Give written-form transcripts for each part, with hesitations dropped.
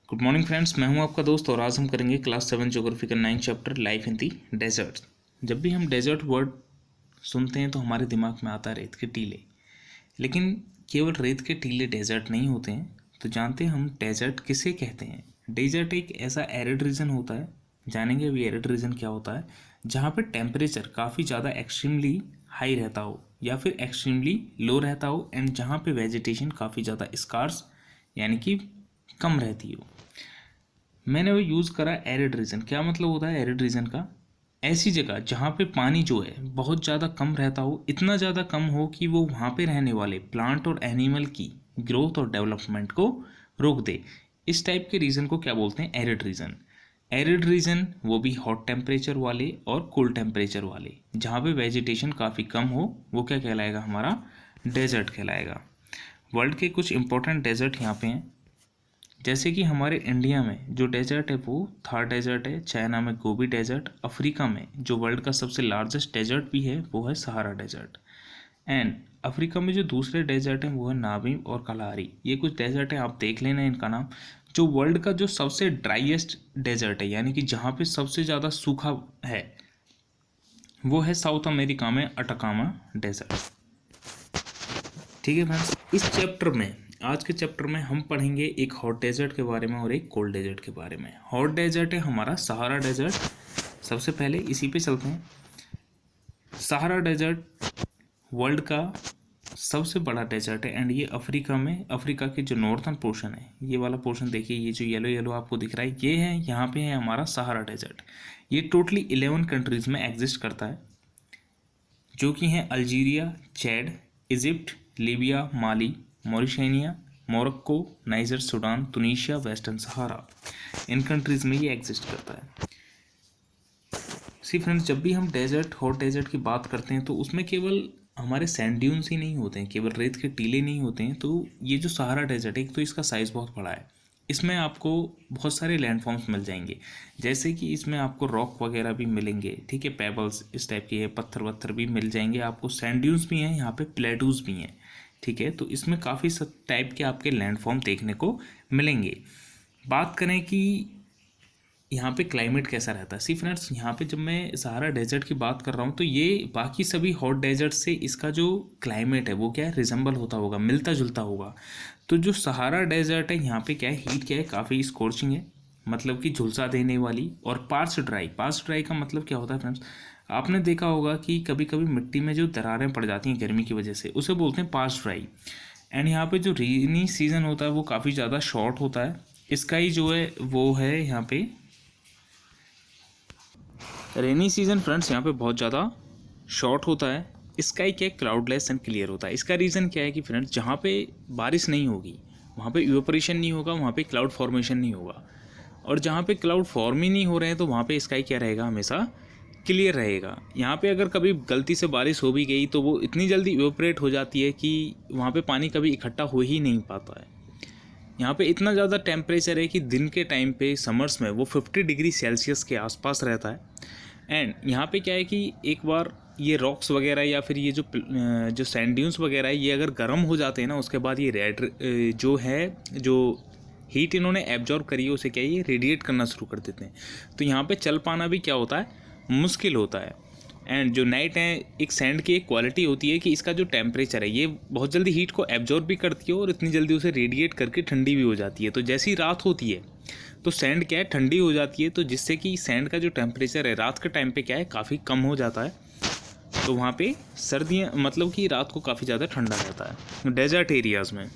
Good morning friends, मैं हूं आपका दोस्त और आज हम करेंगे क्लास 7 ज्योग्राफी का 9 chapter life in the desert. जब भी हम डेजर्ट वर्ड सुनते हैं तो हमारे दिमाग में आता है रेत के टीले। लेकिन केवल रेत के टीले डेजर्ट नहीं होते हैं। तो जानते हैं हम डेजर्ट किसे कहते हैं। डेजर्ट एक ऐसा एरिड रीजन होता है, जानेंगे अभी एरिड रीजन क्या होता है, जहाँ पे टेम्परेचर काफ़ी ज़्यादा एक्सट्रीमली हाई रहता हो या फिर एक्सट्रीमली लो रहता हो, एंड जहाँ पे वेजिटेशन काफ़ी ज़्यादा स्कार्स यानी कि कम रहती हो। मैंने वो यूज़ करा एरिड रीजन। क्या मतलब होता है एरिड रीजन का? ऐसी जगह जहाँ पे पानी जो है बहुत ज़्यादा कम रहता हो, इतना ज़्यादा कम हो कि वो वहाँ पे रहने वाले प्लांट और एनिमल की ग्रोथ और डेवलपमेंट को रोक दे। इस टाइप के रीजन को क्या बोलते हैं? Arid region. एरिड रीजन वो भी हॉट टेम्परेचर वाले और कोल्ड टेम्परेचर वाले, जहाँ पे वेजिटेशन काफ़ी कम हो, वो क्या कहलाएगा? हमारा डेजर्ट कहलाएगा। वर्ल्ड के कुछ इंपॉर्टेंट डेजर्ट यहाँ पे हैं, जैसे कि हमारे इंडिया में जो डेजर्ट है वो थार डेजर्ट है, चाइना में गोबी डेजर्ट, अफ्रीका में जो वर्ल्ड का सबसे लार्जेस्ट डेजर्ट भी है वो है सहारा डेजर्ट, एंड अफ्रीका में जो दूसरे डेजर्ट हैं वो है नामीब और कलारी। ये कुछ डेजर्ट हैं, आप देख लेना इनका नाम। जो वर्ल्ड का जो सबसे ड्राइएस्ट डेजर्ट है, यानी कि जहाँ पे सबसे ज़्यादा सूखा है, वो है साउथ अमेरिका में अटाकामा डेजर्ट। ठीक है फ्रेंड्स, इस चैप्टर में, आज के चैप्टर में हम पढ़ेंगे एक हॉट डेजर्ट के बारे में और एक कोल्ड डेजर्ट के बारे में। हॉट डेजर्ट है हमारा सहारा डेजर्ट। सबसे पहले इसी पे चलते हैं। सहारा डेजर्ट वर्ल्ड का सबसे बड़ा डेजर्ट है, एंड ये अफ्रीका में, अफ्रीका के जो नॉर्थन पोर्शन है, ये वाला पोर्शन देखिए, ये जो येलो येलो आपको दिख रहा है, ये है, यहाँ पे है हमारा सहारा डेजर्ट। ये टोटली 11 कंट्रीज़ में एग्जिस्ट करता है, जो कि हैं अल्जीरिया, चैड, इजिप्ट, लीबिया, माली, मॉरिशनिया, Morocco, niger, Sudan, Tunisia, western सहारा। इन कंट्रीज़ में ये एग्जिस्ट करता है। सी फ्रेंड्स, जब भी हम डेजर्ट, हॉट डेजर्ट की बात करते हैं तो उसमें केवल हमारे सैंड ड्यून्स ही नहीं होते हैं, केवल रेत के टीले नहीं होते हैं। तो ये जो सहारा डेजर्ट है, एक तो इसका साइज़ बहुत बड़ा है, इसमें आपको बहुत सारे लैंडफॉर्म्स मिल जाएंगे, जैसे कि इसमें आपको रॉक वगैरह भी मिलेंगे, ठीक है, पेबल्स इस टाइप के, पत्थर वत्थर भी मिल जाएंगे आपको, सैंड ड्यून्स भी हैं, यहाँ पे प्लेटूज भी हैं, ठीक है। तो इसमें काफ़ी सब टाइप के आपके लैंडफॉर्म देखने को मिलेंगे। बात करें कि यहाँ पे क्लाइमेट कैसा रहता है। सी फ्रेंड्स, यहाँ पे जब मैं सहारा डेजर्ट की बात कर रहा हूँ तो ये बाकी सभी हॉट डेजर्ट से इसका जो क्लाइमेट है वो क्या है, रिजेंबल होता होगा, मिलता जुलता होगा। तो जो सहारा डेजर्ट है, यहाँ पे क्या है, हीट क्या है, काफ़ी स्corching है, मतलब कि झुलसा देने वाली, और पार्स ड्राई। पार्स ड्राई का मतलब क्या होता है फ्रेंड्स? आपने देखा होगा कि कभी कभी मिट्टी में जो दरारें पड़ जाती हैं गर्मी की वजह से, उसे बोलते हैं पार्स ड्राई। एंड यहाँ पे जो रेनी सीज़न होता है वो काफ़ी ज़्यादा शॉर्ट होता है। इसका ही जो है वो है यहाँ पे रेनी सीजन फ्रेंड्स, यहाँ पे बहुत ज़्यादा शॉर्ट होता है। स्काई क्या है, क्लाउडलेस एंड क्लियर होता है। इसका रीज़न क्या है कि फ्रेंड्स, जहाँ पे बारिश नहीं होगी वहाँ पे इवेपोरेशन नहीं होगा, वहाँ पे क्लाउड फॉर्मेशन नहीं होगा, और जहाँ पे क्लाउड फॉर्म ही नहीं हो रहे हैं तो वहाँ पे स्काई क्या रहेगा, हमेशा क्लियर रहेगा। यहाँ पे अगर कभी गलती से बारिश हो भी गई तो वो इतनी जल्दी इवेपोरेट हो जाती है कि वहाँ पे पानी कभी इकट्ठा हो ही नहीं पाता है। यहाँ पे इतना ज़्यादा टेम्परेचर है कि दिन के टाइम पे समर्स में वो 50 डिग्री सेल्सियस के आसपास रहता है। एंड यहाँ पे क्या है कि एक बार ये रॉक्स वगैरह या फिर ये जो सैंड ड्यून्स वगैरह है, ये अगर गर्म हो जाते हैं ना, उसके बाद ये जो है, जो हीट इन्होंने एब्जॉर्ब करी है उसे क्या है, ये रेडिएट करना शुरू कर देते हैं। तो यहाँ पे चल पाना भी क्या होता है, मुश्किल होता है। एंड जो नाइट है, एक सैंड की एक क्वालिटी होती है कि इसका जो टेम्परेचर है ये बहुत जल्दी हीट को एब्जॉर्ब भी करती है और इतनी जल्दी उसे रेडिएट करके ठंडी भी हो जाती है। तो जैसी रात होती है तो सैंड क्या है, ठंडी हो जाती है, तो जिससे कि सैंड का जो टेम्परेचर है रात के टाइम पे क्या है, काफ़ी कम हो जाता है। तो वहाँ पे सर्दियाँ, मतलब कि रात को काफ़ी ज़्यादा ठंडा रहता है डेजर्ट एरियाज़ में।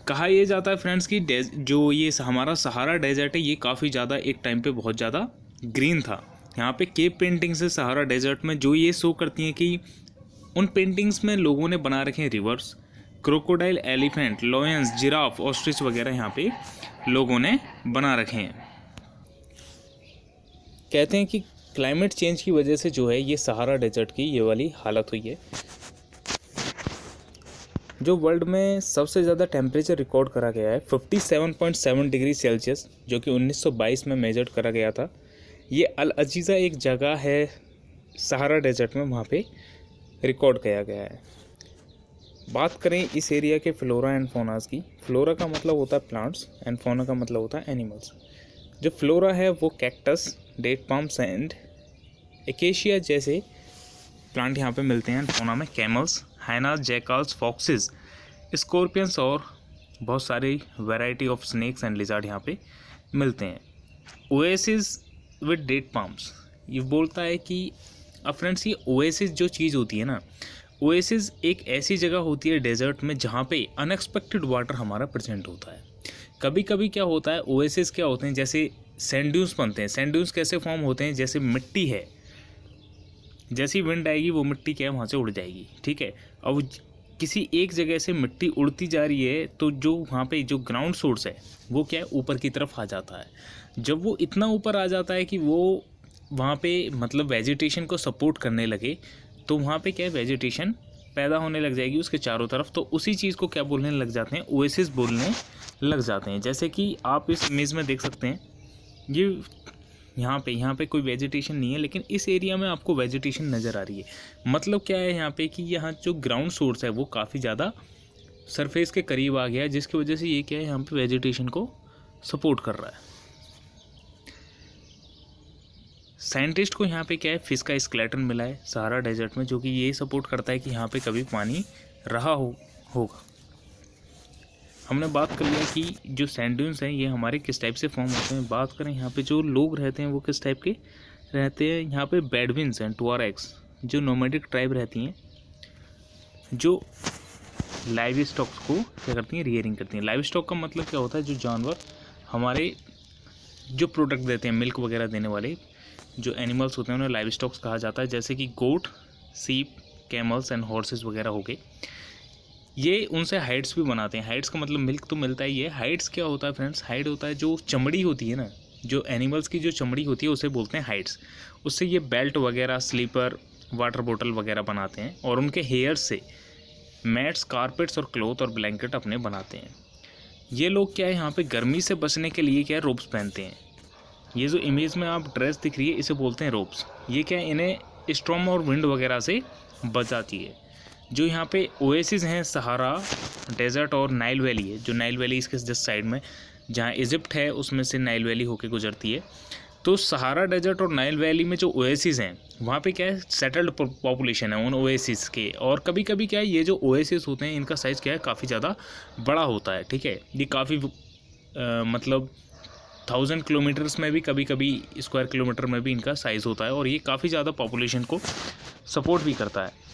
कहा यह जाता है फ्रेंड्स कि जो ये हमारा सहारा डेजर्ट है, ये काफ़ी ज़्यादा एक टाइम पे बहुत ज़्यादा ग्रीन था। यहाँ पे केव पेंटिंग्स है सहारा डेजर्ट में, जो ये शो करती हैं कि उन पेंटिंग्स में लोगों ने बना रखे हैं reverse, crocodile, elephant, lions, giraffe, ostrich वगैरह यहाँ पे लोगों ने बना रखे हैं। कहते हैं कि क्लाइमेट चेंज की वजह से जो है ये सहारा डेजर्ट की ये वाली हालत हुई है। जो वर्ल्ड में सबसे ज़्यादा टेम्परेचर रिकॉर्ड करा गया है 57.7 डिग्री सेल्सियस, जो कि 1922 में मेजर करा गया था। ये अल अजीज़ा एक जगह है सहारा डेजर्ट में, वहाँ पे रिकॉर्ड किया गया है। बात करें इस एरिया के फ्लोरा एंड फोनास की, फ्लोरा का मतलब होता है प्लांट्स एंड फोना का मतलब होता है एनिमल्स। जो फ्लोरा है वो cactus, date palms and acacia जैसे प्लांट यहाँ पे मिलते हैं। फोना में camels, hyenas, jackals, foxes, scorpions और बहुत सारी variety of snakes and lizard यहाँ पे मिलते हैं। ओएसिस विद डेट पाम्स, ये बोलता है कि अब फ्रेंड्स ये ओएसिस जो चीज़ होती है ना, ओएसिस एक ऐसी जगह होती है डेजर्ट में जहाँ पे अनएक्सपेक्टेड वाटर हमारा प्रेजेंट होता है। कभी कभी क्या होता है, ओएसिस क्या होते हैं, जैसे सैंड ड्यून्स बनते हैं। सैंड ड्यून्स कैसे फॉर्म होते हैं, जैसे मिट्टी है, जैसी विंड आएगी वो मिट्टी क्या है वहाँ से उड़ जाएगी, ठीक है। अब किसी एक जगह से मिट्टी उड़ती जा रही है तो जो वहाँ पे जो ग्राउंड सोर्स है वो क्या है ऊपर की तरफ आ जाता है। जब वो इतना ऊपर आ जाता है कि वो वहाँ पे मतलब वेजिटेशन को सपोर्ट करने लगे, तो वहाँ पे क्या है वेजिटेशन पैदा होने लग जाएगी उसके चारों तरफ। तो उसी चीज़ को क्या बोलने लग जाते हैं, ओएसिस बोलने लग जाते हैं। जैसे कि आप इस इमेज में देख सकते हैं, ये यहाँ पे कोई वेजिटेशन नहीं है, लेकिन इस एरिया में आपको वेजिटेशन नज़र आ रही है। मतलब क्या है यहाँ पे कि यहाँ जो ग्राउंड सोर्स है वो काफ़ी ज़्यादा सरफेस के करीब आ गया है, जिसकी वजह से ये क्या है यहाँ पे वेजिटेशन को सपोर्ट कर रहा है। साइंटिस्ट को यहाँ पे क्या है फिश का स्केलेटन मिला है सहारा डेजर्ट में, जो कि ये सपोर्ट करता है कि यहाँ पे कभी पानी रहा होगा। हमने बात कर लिया कि जो सैंड ड्यून्स हैं ये हमारे किस टाइप से फॉर्म होते हैं। बात करें यहाँ पे जो लोग रहते हैं वो किस टाइप के रहते हैं। यहाँ पे बेडविन्स हैं, टुआरेग्स, जो नोमैडिक ट्राइब रहती हैं, जो लाइव स्टॉक्स को क्या करती हैं, रियरिंग करती हैं। लाइव स्टॉक का मतलब क्या होता है, जो जानवर हमारे जो प्रोडक्ट देते हैं, मिल्क वगैरह देने वाले जो एनिमल्स होते हैं उन्हें लाइव स्टॉक्स कहा जाता है। जैसे कि गोट, सीप, कैमल्स एंड हॉर्सेस वगैरह हो गए। ये उनसे हाइड्स भी बनाते हैं। हाइड्स का मतलब मिल्क तो मिलता ही है। हाइड्स क्या होता है फ्रेंड्स, हाइड होता है जो चमड़ी होती है ना, जो एनिमल्स की जो चमड़ी होती है उसे बोलते हैं हाइड्स। उससे ये बेल्ट वगैरह, स्लीपर, वाटर बोतल वगैरह बनाते हैं, और उनके हेयर से मैट्स, कारपेट्स और क्लॉथ और ब्लैंकेट अपने बनाते हैं। ये लोग क्या है यहाँ पे गर्मी से बचने के लिए क्या है रोब्स पहनते हैं। ये जो इमेज में आप ड्रेस दिख रही है इसे बोलते हैं रोब्स। ये क्या है इन्हें स्टॉर्म और विंड वगैरह से बचाती है। जो यहाँ पे ओएसिस हैं सहारा डेजर्ट और नाइल वैली है, जो नाइल वैली इसके जस्ट साइड में जहाँ इजिप्ट है उसमें से नाइल वैली होके गुजरती है। तो सहारा डेजर्ट और नाइल वैली में जो ओएसिस हैं वहाँ पे क्या है सेटल्ड पॉपुलेशन है उन ओएसिस के। और कभी कभी क्या है ये जो ओएसिस होते हैं इनका साइज़ क्या है काफ़ी ज़्यादा बड़ा होता है, ठीक है। ये काफ़ी मतलब 1000 किलोमीटर्स में भी, कभी कभी स्क्वायर किलोमीटर में भी इनका साइज़ होता है, और ये काफ़ी ज़्यादा पॉपुलेशन को सपोर्ट भी करता है।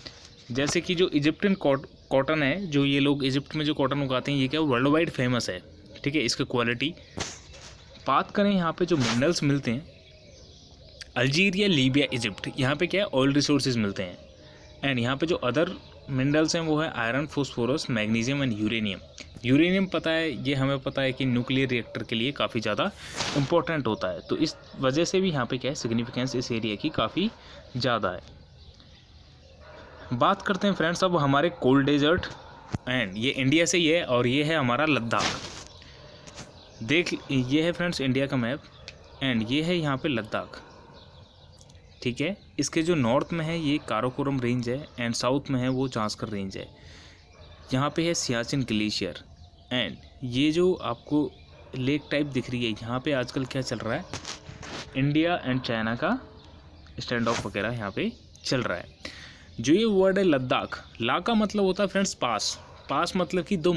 जैसे कि जो इजिप्टियन कॉटन है, जो ये लोग इजिप्ट में जो कॉटन उगाते हैं ये क्या वर्ल्ड वाइड फेमस है, ठीक है, इसकी क्वालिटी। बात करें यहाँ पे जो मिनरल्स मिलते हैं, अल्जीरिया, लीबिया, इजिप्ट, यहाँ पे क्या है ऑयल रिसोर्सेज मिलते हैं। एंड यहाँ पे जो अदर मिनरल्स हैं वो है iron, phosphorus, magnesium and uranium. Uranium पता है, ये हमें पता है कि न्यूक्लियर रिएक्टर के लिए काफ़ी ज़्यादा इम्पोर्टेंट होता है, तो इस वजह से भी यहाँ पे क्या है सिग्निफिकेंस इस एरिया की काफ़ी ज़्यादा है। बात करते हैं फ्रेंड्स अब हमारे कोल्ड डेजर्ट, एंड ये इंडिया से ही है, और ये है हमारा लद्दाख। देख ये है फ्रेंड्स इंडिया का मैप, एंड ये है यहाँ पे लद्दाख, ठीक है। इसके जो नॉर्थ में है ये काराकोरम रेंज है, एंड साउथ में है वो चांसकर रेंज है। यहाँ पे है सियाचिन ग्लेशियर, एंड ये जो आपको लेक टाइप दिख रही है यहाँ पे आजकल क्या चल रहा है, इंडिया एंड चाइना का स्टैंड ऑफ वगैरह यहाँ पे चल रहा है। जो ये वर्ड है लद्दाख, ला का मतलब होता है फ्रेंड्स पास। पास मतलब कि दो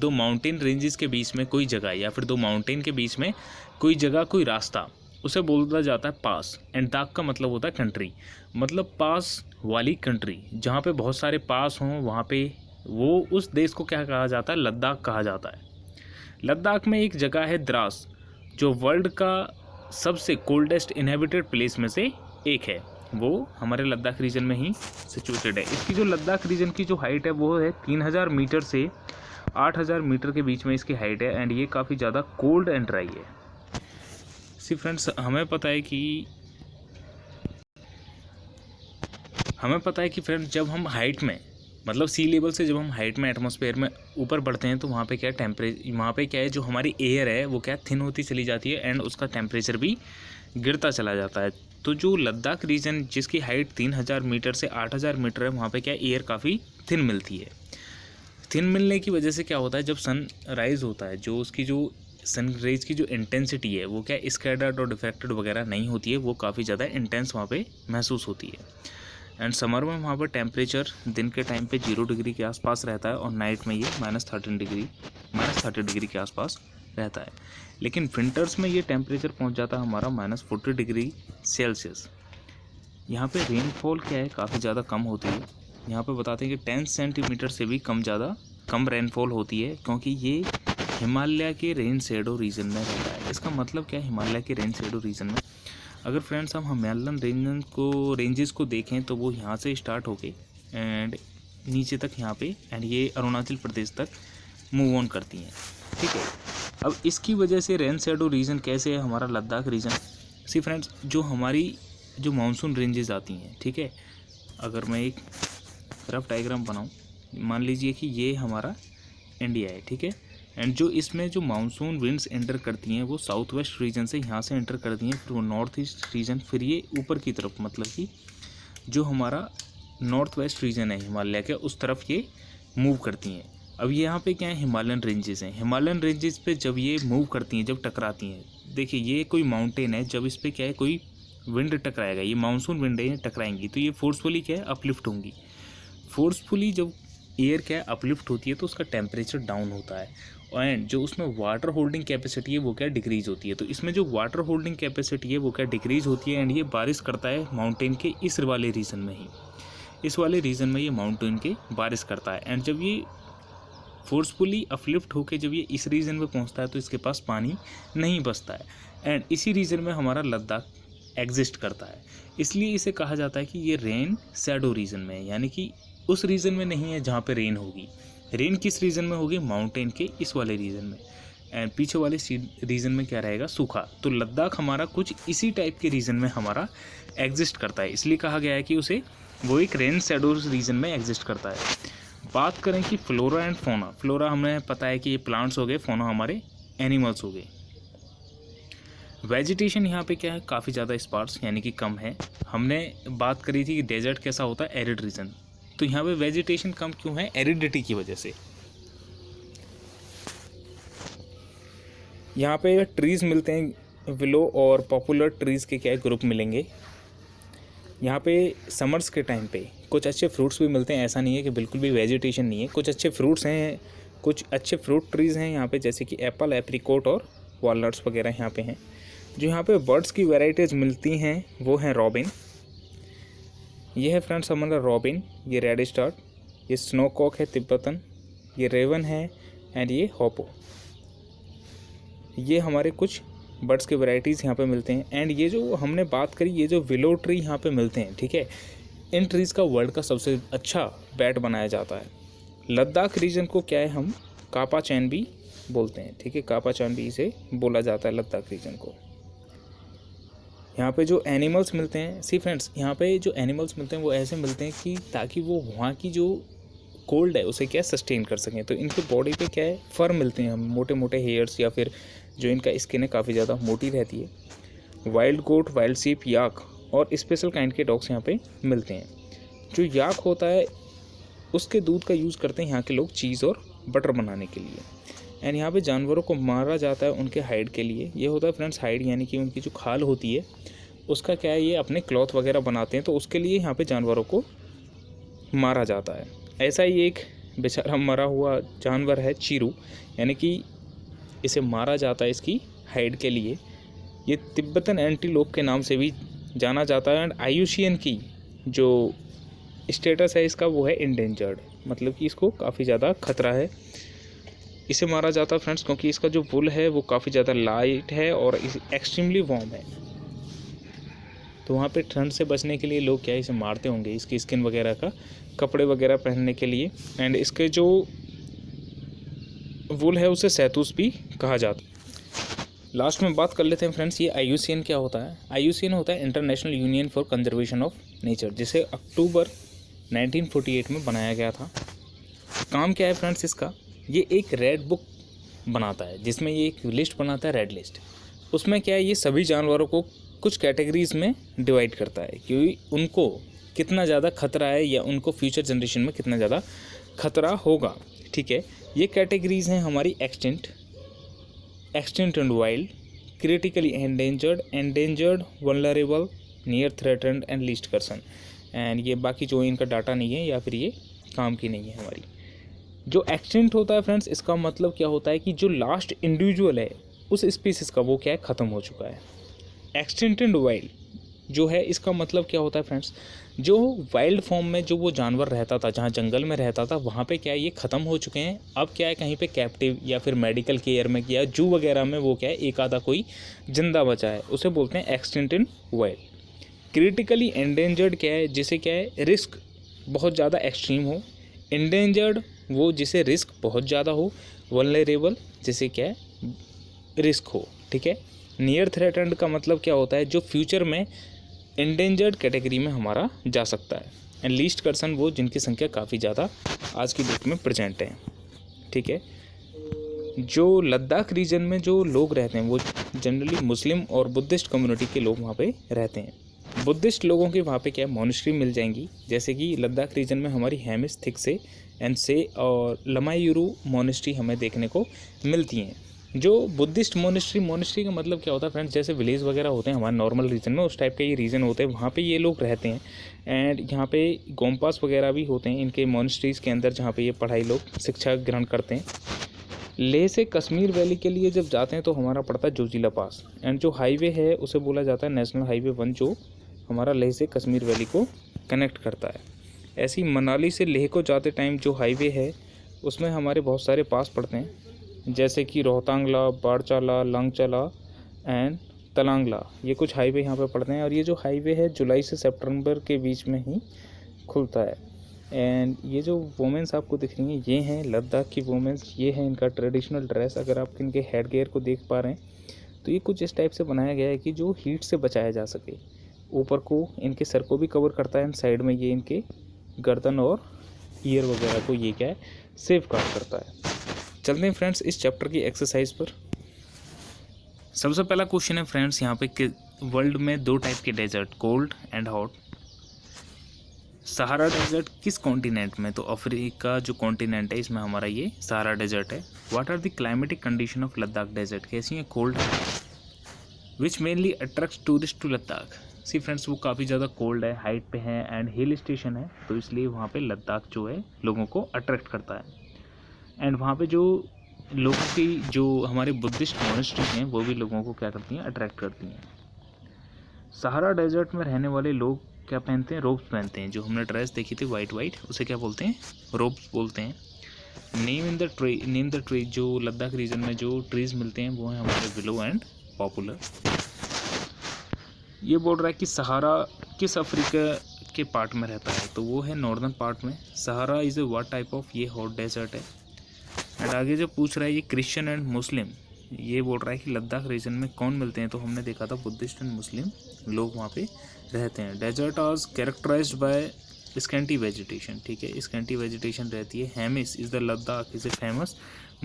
माउंटेन रेंजेस के बीच में कोई जगह, या फिर दो माउंटेन के बीच में कोई जगह, कोई रास्ता, उसे बोला जाता है पास। एंड दाक का मतलब होता है कंट्री, मतलब पास वाली कंट्री, जहाँ पे बहुत सारे पास हों वहाँ पे वो उस देश को क्या कहा जाता है, लद्दाख कहा जाता है। लद्दाख में एक जगह है द्रास, जो वर्ल्ड का सबसे कोल्डेस्ट इनहेबिटेड प्लेस में से एक है, वो हमारे लद्दाख रीजन में ही सिचुएटेड है। इसकी जो लद्दाख रीजन की जो हाइट है वो है 3000 मीटर से 8000 मीटर के बीच में इसकी हाइट है, एंड ये काफ़ी ज़्यादा कोल्ड एंड ड्राई है। सी फ्रेंड्स हमें पता है कि फ्रेंड्स जब हम हाइट में मतलब सी लेवल से जब हम हाइट में एटमॉस्फेयर में ऊपर बढ़ते हैं तो वहाँ पे क्या है जो हमारी एयर है वो क्या थिन होती चली जाती है, एंड उसका टेम्परेचर भी गिरता चला जाता है। तो जो लद्दाख रीजन जिसकी हाइट 3000 मीटर से 8000 मीटर है वहाँ पे क्या एयर काफ़ी थिन मिलती है। थिन मिलने की वजह से क्या होता है, जब सन राइज होता है, जो उसकी जो सन रेज की जो इंटेंसिटी है वो क्या स्कैटर्ड और डिफ्रैक्टेड वगैरह नहीं होती है, वो काफ़ी ज़्यादा इंटेंस वहाँ पे महसूस होती है। एंड समर में वहाँ पर टेम्परेचर दिन के टाइम पे 0 डिग्री के आसपास रहता है और नाइट में ये -30 डिग्री के आसपास रहता है। लेकिन विंटर्स में ये टेम्परेचर पहुँच जाता है हमारा -40 डिग्री सेल्सियस। यहाँ पे रेनफॉल क्या है, काफ़ी ज़्यादा कम होती है। यहाँ पे बताते हैं कि 10 सेंटीमीटर से भी कम रेनफॉल होती है, क्योंकि ये हिमालय के रेन शेडो रीजन में रहता है। इसका मतलब क्या है, हिमालय के रेन शेडो रीजन में अगर फ्रेंड्स हम हिमालयन रेंजेस को देखें तो वो यहाँ से स्टार्ट होके एंड नीचे तक यहाँ पे एंड ये अरुणाचल प्रदेश तक मूव ऑन करती हैं, ठीक है। अब इसकी वजह से रेन शेडो रीजन कैसे है हमारा लद्दाख रीजन। सी फ्रेंड्स, जो हमारी जो मानसून रेंजेस आती हैं, ठीक है, अगर मैं एक रफ डायग्राम बनाऊं, मान लीजिए कि ये हमारा इंडिया है, ठीक है, एंड जो इसमें जो मानसून विंड्स एंटर करती हैं वो साउथ वेस्ट रीजन से यहाँ से एंटर करती हैं, फिर वो नॉर्थ ईस्ट रीजन, फिर ये ऊपर की तरफ, मतलब कि जो हमारा नॉर्थ वेस्ट रीजन है हिमालय के, उस तरफ ये मूव करती हैं। अब यहाँ पे क्या है, हिमालयन रेंजेस हैं। हिमालयन रेंजेस पे जब ये मूव करती हैं, जब टकराती हैं, देखिए ये कोई माउंटेन है, जब इस पर क्या है कोई विंड टकराएगा, ये मानसून विंड है, ये टकराएंगी तो ये फोर्सफुली क्या है अपलिफ्ट होंगी। फोर्सफुली जब एयर क्या है अपलिफ्ट होती है तो उसका टेम्परेचर डाउन होता है, एंड जो उसमें वाटर होल्डिंग कैपेसिटी है वो क्या डिक्रीज़ होती है। तो इसमें जो वाटर होल्डिंग कैपेसिटी है वो क्या डिक्रीज़ होती है, एंड ये बारिश करता है माउंटेन के इस वाले रीजन में ही, इस वाले रीजन में ये माउंटेन के बारिश करता है। एंड जब ये फोर्सफुली अपलिफ्ट होकर जब ये इस रीजन में पहुंचता है तो इसके पास पानी नहीं बचता है, एंड इसी रीजन में हमारा लद्दाख एग्जिस्ट करता है। इसलिए इसे कहा जाता है कि ये रेन शैडो रीजन में है, यानी कि उस रीजन में नहीं है जहाँ पे रेन होगी। रेन किस रीजन में होगी, माउंटेन के इस वाले रीजन में, एंड पीछे वाले रीजन में क्या रहेगा, सूखा। तो लद्दाख हमारा कुछ इसी टाइप के रीजन में हमारा एग्जिस्ट करता है, इसलिए कहा गया है कि उसे वो एक रेन शैडो रीजन में एग्जिस्ट करता है। बात करें कि फ्लोरा एंड फोना, फ्लोरा हमें पता है कि ये प्लांट्स हो गए, फोना हमारे एनिमल्स हो गए। वेजिटेशन यहाँ पे क्या है, काफ़ी ज़्यादा स्पार्स यानी कि कम है। हमने बात करी थी कि डेजर्ट कैसा होता है, एरिड रीजन, तो यहाँ पे वेजिटेशन कम क्यों है, एरिडिटी की वजह से। यहाँ पे ट्रीज़ मिलते हैं, विलो और पॉपुलर ट्रीज़ के क्या ग्रुप मिलेंगे। यहाँ पे समर्स के टाइम पे कुछ अच्छे फ्रूट्स भी मिलते हैं, ऐसा नहीं है कि बिल्कुल भी वेजिटेशन नहीं है, कुछ अच्छे फ्रूट्स हैं, कुछ अच्छे फ्रूट ट्रीज़ हैं यहाँ पे, जैसे कि एप्पल, एप्रिकॉट और वॉलनट्स वगैरह यहाँ पे हैं। जो यहाँ पे बर्ड्स की वैराइटीज़ मिलती हैं वो हैं रॉबिन, ये है फ्रेंड्स हमारा रॉबिन, ये रेड स्टार्ट, ये स्नोकॉक है तिब्बतन, ये रेवन है, एंड ये हॉपो। ये हमारे कुछ बर्ड्स के वैराइटीज़ यहाँ पे मिलते हैं। एंड ये जो हमने बात करी, ये जो विलो ट्री यहाँ पे मिलते हैं, ठीक है, इन ट्रीज़ का वर्ल्ड का सबसे अच्छा बैट बनाया जाता है। लद्दाख रीजन को क्या है, हम कापा चैन भी बोलते हैं, ठीक है, कापा चैन भी इसे बोला जाता है लद्दाख रीजन को। यहाँ पे जो एनिमल्स मिलते हैं, सी फ्रेंड्स, यहाँ पे जो एनिमल्स मिलते हैं वो ऐसे मिलते हैं कि ताकि वो वहाँ की जो कोल्ड है उसे क्या सस्टेन कर सकें। तो इनके बॉडी पे क्या है, फर मिलते हैं, हम मोटे मोटे हेयर्स, या फिर जो इनका स्किन है काफ़ी ज़्यादा मोटी रहती है। वाइल्ड गोट, वाइल्ड शीप, याक और स्पेशल काइंड के डॉग्स यहाँ पे मिलते हैं। जो याक होता है उसके दूध का यूज़ करते हैं यहाँ के लोग चीज़ और बटर बनाने के लिए। एंड यहाँ पे जानवरों को मारा जाता है उनके हाइड के लिए। ये होता है फ्रेंड्स हाइड, यानी कि उनकी जो खाल होती है उसका क्या है, ये अपने क्लॉथ वगैरह बनाते हैं, तो उसके लिए यहाँ पे जानवरों को मारा जाता है। ऐसा ही एक बेचारा मरा हुआ जानवर है चीरू, यानी कि इसे मारा जाता है इसकी हाइड के लिए। ये तिब्बतन एंटीलोप के नाम से भी जाना जाता है। एंड IUCN की जो स्टेटस है इसका वो है इंडेंजर्ड, मतलब कि इसको काफ़ी ज़्यादा खतरा है। इसे मारा जाता है फ्रेंड्स क्योंकि इसका जो वुल है वो काफ़ी ज़्यादा लाइट है और एक्सट्रीमली वार्म है। तो वहाँ पे ठंड से बचने के लिए लोग क्या इसे मारते होंगे, इसकी स्किन वगैरह का कपड़े वगैरह पहनने के लिए। एंड इसके जो वुल है उसे सैतूस भी कहा जाता है। लास्ट में बात कर लेते हैं फ्रेंड्स, ये IUCN क्या होता है। IUCN होता है international union for conservation of nature, जिसे अक्टूबर 1948 में बनाया गया था। काम क्या है फ्रेंड्स इसका, ये एक रेड बुक बनाता है जिसमें ये एक लिस्ट बनाता है, रेड लिस्ट। उसमें क्या है, ये सभी जानवरों को कुछ कैटेगरीज में डिवाइड करता है कि उनको कितना ज़्यादा खतरा है या उनको फ्यूचर जनरेशन में कितना ज़्यादा खतरा होगा, ठीक है। ये कैटेगरीज हैं हमारी extinct, extinct and wild, critically endangered, vulnerable, near threatened and least person. And ये बाकी जो इनका डाटा नहीं है या फिर ये काम की नहीं है हमारी। जो एक्सटिंक्ट होता है फ्रेंड्स, इसका मतलब क्या होता है कि जो लास्ट इंडिविजुअल है उस स्पीसीज़ का, वो क्या है, ख़त्म हो चुका है। एक्सटिंक्ट एंड वाइल्ड जो है, इसका मतलब क्या होता है फ्रेंड्स, जो वाइल्ड फॉर्म में जो वो जानवर रहता था, जहाँ जंगल में रहता था, वहाँ पे क्या है, ये ख़त्म हो चुके हैं। अब क्या है, कहीं पे कैप्टिव या फिर मेडिकल केयर में या जू वगैरह में वो क्या है, एक आधा कोई जिंदा बचा है, उसे बोलते हैं extinct and wild. Critically endangered क्या है, जिसे क्या है रिस्क बहुत ज़्यादा एक्सट्रीम हो। एंडेंजर्ड वो जिसे रिस्क बहुत ज़्यादा हो। वल्नरेबल जिसे क्या है रिस्क हो, ठीक है। नियर थ्रेटन्ड का मतलब क्या होता है, जो फ्यूचर में एंडेंजर्ड कैटेगरी में हमारा जा सकता है। एंड लीस्ट पर्सन वो जिनकी संख्या काफ़ी ज़्यादा आज की डेट में प्रेजेंट है, ठीक है। जो लद्दाख रीजन में जो लोग रहते हैं वो जनरली मुस्लिम और बुद्धिस्ट कम्युनिटी के लोग वहाँ पे रहते हैं। बुद्धिस्ट लोगों के वहाँ पे क्या मॉनेस्ट्री मिल जाएंगी, जैसे कि लद्दाख रीजन में हमारी हेमिस, थिकसे एंड से और लमायुरू मॉनेस्ट्री हमें देखने को मिलती हैं। जो बुद्धिस्ट मॉनेस्ट्री का मतलब क्या होता है फ्रेंड्स, जैसे विलेज वगैरह होते हैं हमारे नॉर्मल रीजन में, उस टाइप के ये रीजन होते हैं, वहाँ पे ये लोग रहते हैं। एंड यहाँ पे गोम्पास वगैरह भी होते हैं इनके मॉनेस्ट्रीज़ के अंदर, जहाँ पे ये पढ़ाई लोग शिक्षा ग्रहण करते हैं। लेह से कश्मीर वैली के लिए जब जाते हैं तो हमारा पड़ता है जोजिला पास। एंड जो हाईवे है उसे बोला जाता है नेशनल हाईवे 1, जो हमारा लेह से कश्मीर वैली को कनेक्ट करता है। ऐसी मनाली से लेह को जाते टाइम जो हाईवे है उसमें हमारे बहुत सारे पास पड़ते हैं, जैसे कि रोहतांगला, बाड़चाला, लांगचाला एंड तलांगला, ये कुछ हाईवे यहाँ पे पड़ते हैं। और ये जो हाईवे है जुलाई से सितंबर के बीच में ही खुलता है। एंड ये जो वुमेंस आपको दिख रही हैं, ये हैं लद्दाख की वुमेंस, ये है इनका ट्रेडिशनल ड्रेस। अगर आप इनके हेड गेयर को देख पा रहे हैं तो ये कुछ इस टाइप से बनाया गया है कि जो हीट से बचाया जा सके। ऊपर को इनके सर को भी कवर करता है एंड साइड में ये इनके गर्दन और ईयर वगैरह को ये क्या है सेफ गार्ड करता है। चलते हैं फ्रेंड्स इस चैप्टर की एक्सरसाइज पर। सबसे पहला क्वेश्चन है फ्रेंड्स यहाँ पे कि वर्ल्ड में 2 टाइप के desert, cold and hot. Sahara desert किस कॉन्टिनेंट में, तो अफ्रीका जो कॉन्टिनेंट है इसमें हमारा ये सहारा डेजर्ट है। What are the climatic condition of Ladakh desert, कैसी है, कोल्ड है। Which mainly attracts tourist to Ladakh, see friends वो काफ़ी ज़्यादा कोल्ड है, हाइट पे है एंड हिल स्टेशन है, तो इसलिए वहाँ पे लद्दाख जो है लोगों को अट्रैक्ट करता है। एंड वहाँ पे जो लोगों की जो हमारे बुद्धिस्ट मॉनेस्ट्री हैं वो भी लोगों को क्या करती हैं, अट्रैक्ट करती हैं। सहारा डेजर्ट में रहने वाले लोग क्या पहनते हैं, रोब्स पहनते हैं। जो हमने ड्रेस देखी थी वाइट उसे क्या बोलते हैं, रोब्स बोलते हैं। नेम द ट्री, जो लद्दाख रीजन में जो ट्रीज मिलते हैं वो हैं हमारे विलो एंड पॉपुलर। ये बोल रहा है कि सहारा किस अफ्रीका के पार्ट में रहता है, तो वो है नॉर्दर्न पार्ट में। Sahara is a what type of, ये हॉट डेजर्ट है। एंड आगे जो पूछ रहा है ये क्रिश्चियन एंड मुस्लिम, ये बोल रहा है कि लद्दाख रीजन में कौन मिलते हैं, तो हमने देखा था बुद्धिस्ट एंड मुस्लिम लोग वहाँ पे रहते हैं। Desert are characterized by scanty vegetation, ठीक है, स्कैंटी वेजिटेशन रहती है। Hemis is the Ladakh is a famous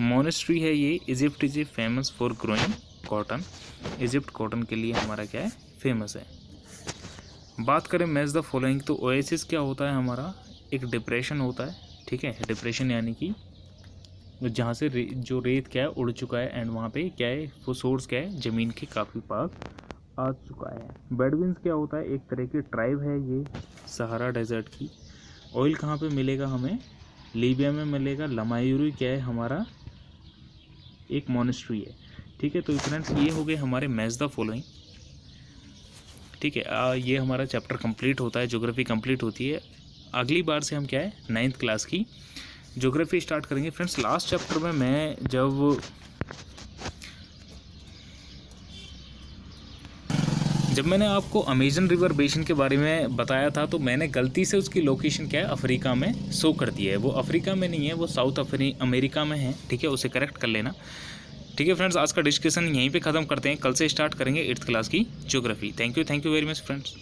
monastery है ये। Egypt is a famous for growing cotton, Egypt cotton के लिए हमारा क्या है फेमस है। बात करें मैच द फॉलोइंग, तो ओएसिस क्या होता है हमारा, एक डिप्रेशन होता है, ठीक है। डिप्रेशन यानी कि जहाँ से जो रेत क्या है उड़ चुका है एंड वहाँ पे क्या है वो सोर्स क्या है ज़मीन के काफ़ी पास आ चुका है। बेडविन्स क्या होता है, एक तरह की ट्राइब है ये सहारा डेजर्ट की। ऑयल कहाँ पे मिलेगा हमें, लीबिया में मिलेगा। लमायुरू क्या है हमारा एक मॉनेस्ट्री है, ठीक है। तो फ्रेंड्स ये हो गए हमारे मैच द फॉलोइंग, ठीक है। ये हमारा चैप्टर कंप्लीट होता है, ज्योग्राफी कंप्लीट होती है। अगली बार से हम क्या है 9th क्लास की ज्योग्राफी स्टार्ट करेंगे। फ्रेंड्स लास्ट चैप्टर में मैं जब मैंने आपको अमेजन रिवर बेसिन के बारे में बताया था तो मैंने गलती से उसकी लोकेशन क्या है अफ्रीका में शो कर दिया है। वो अफ्रीका में नहीं है, वो साउथ अमेरिका में है, ठीक है, उसे करेक्ट कर लेना। ठीक है फ्रेंड्स, आज का डिस्कशन यहीं पे ख़त्म करते हैं। कल से स्टार्ट करेंगे 8th क्लास की geography. Thank you very much friends.